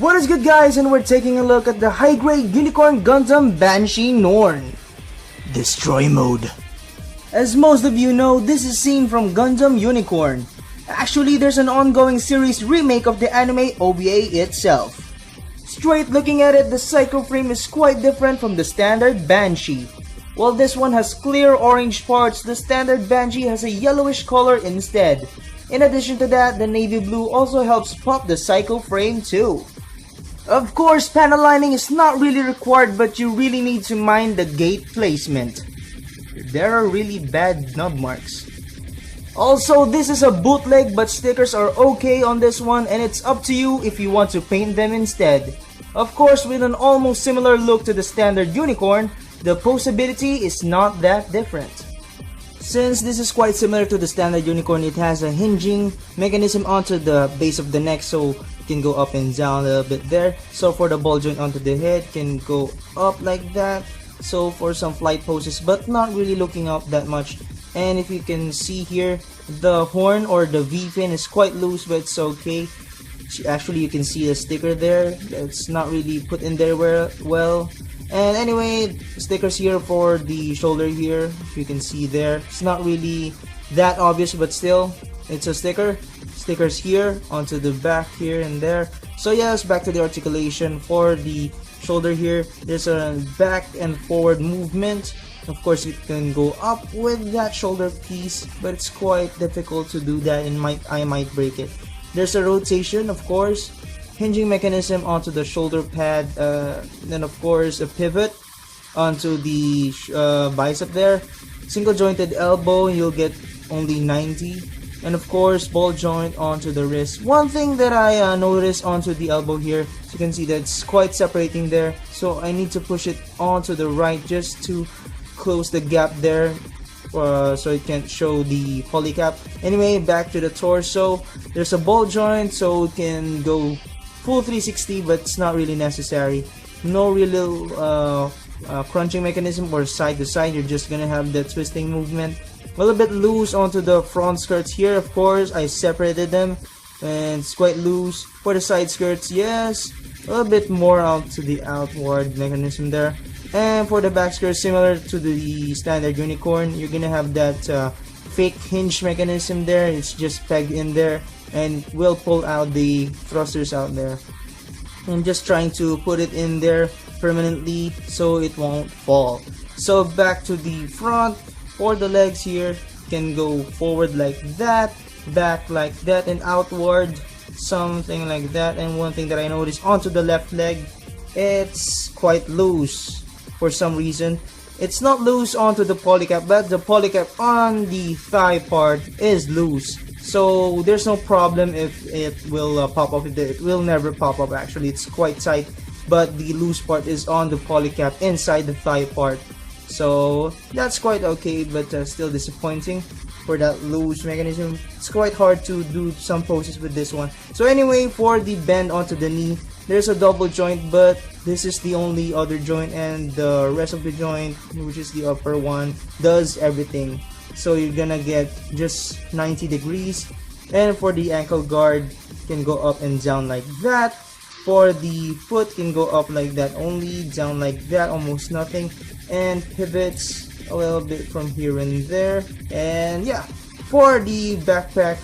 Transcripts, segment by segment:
What is good, guys, and we're taking a look at the high-grade Unicorn Gundam Banshee Norn Destroy Mode. As most of you know, this is seen from Gundam Unicorn. Actually, there's an ongoing series remake of the anime OVA itself. Straight looking at it, the psycho frame is quite different from the standard Banshee. While this one has clear orange parts, the standard Banshee has a yellowish color instead. In addition to that, the navy blue also helps pop the psycho frame too. Of course, panel lining is not really required, but you really need to mind the gate placement. There are really bad nub marks. Also, this is a bootleg, but stickers are okay on this one, and it's up to you if you want to paint them instead. Of course, with an almost similar look to the standard Unicorn, the posability is not that different. Since this is quite similar to the standard Unicorn, it has a hinging mechanism onto the base of the neck, so it can go up and down a little bit there. So for the ball joint onto the head, can go up like that. So for some flight poses, but not really looking up that much. And if you can see here, the horn or the V-fin is quite loose, but it's okay. Actually, you can see the sticker there. It's not really put in there well. And anyway, stickers here for the shoulder here, if you can see there. It's not really that obvious, but still, it's a sticker. Stickers here onto the back here and there. So yes, back to the articulation. For the shoulder here, there's a back and forward movement. Of course, it can go up with that shoulder piece, but it's quite difficult to do that, and I might break it. There's a rotation, of course. Hinging mechanism onto the shoulder pad, then of course a pivot onto the bicep there. Single jointed elbow, you'll get only 90, and of course ball joint onto the wrist. One thing that I noticed onto the elbow here, so you can see that it's quite separating there, so I need to push it onto the right just to close the gap there, so it can't show the polycap. Anyway, back to the torso. There's a ball joint, so it can go full 360, but it's not really necessary. No real crunching mechanism or side to side. You're just gonna have the twisting movement. A little bit loose onto the front skirts here. Of course, I separated them, and it's quite loose. For the side skirts, yes, a little bit more out to the outward mechanism there. And for the back skirt, similar to the standard Unicorn, you're gonna have that fake hinge mechanism there. It's just pegged in there and will pull out the thrusters out there. I'm just trying to put it in there permanently so it won't fall. So back to the front. For the legs here, can go forward like that, back like that, and outward something like that. And one thing that I noticed onto the left leg, it's quite loose for some reason. It's not loose onto the polycap, but the polycap on the thigh part is loose. So there's no problem if it will pop up. It will never pop up, actually. It's quite tight, but the loose part is on the polycap inside the thigh part. So that's quite okay, but still disappointing for that loose mechanism. It's quite hard to do some poses with this one. So anyway, for the bend onto the knee, there's a double joint, but this is the only other joint, and the rest of the joint, which is the upper one, does everything. So you're gonna get just 90 degrees. And for the ankle guard, can go up and down like that. For the foot, can go up like that only, down like that, almost nothing, and pivots a little bit from here and there. And yeah, for the backpack,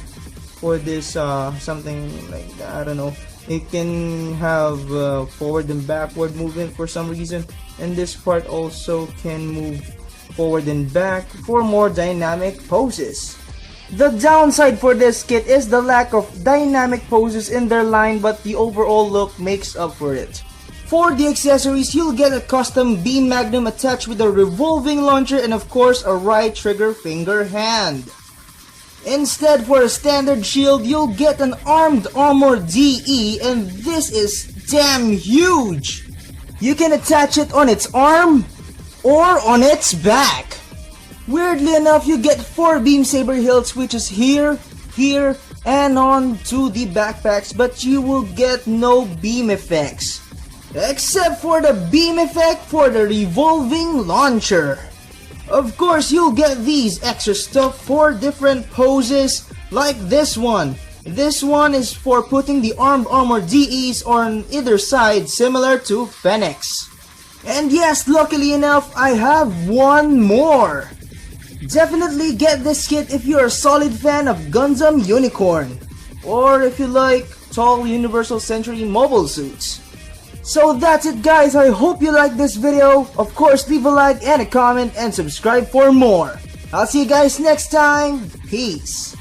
for this something like that, I don't know, it can have forward and backward movement for some reason, and this part also can move forward and back for more dynamic poses. The downside for this kit is the lack of dynamic poses in their line, but the overall look makes up for it. For the accessories, you'll get a custom beam magnum attached with a revolving launcher, and of course a right trigger finger hand. Instead, for a standard shield, you'll get an armed armor DE, and this is damn huge! You can attach it on its arm or on its back. Weirdly enough, you get 4 beam saber hilts, which is here, here, and on to the backpacks, but you will get no beam effects, except for the beam effect for the revolving launcher. Of course, you'll get these extra stuff for different poses, like this one. This one is for putting the armed armor DEs on either side, similar to Fenix. And yes, luckily enough, I have one more. Definitely get this kit if you're a solid fan of Gundam Unicorn, or if you like tall Universal Century mobile suits. So that's it guys, I hope you liked this video. Of course, leave a like and a comment and subscribe for more. I'll see you guys next time. Peace.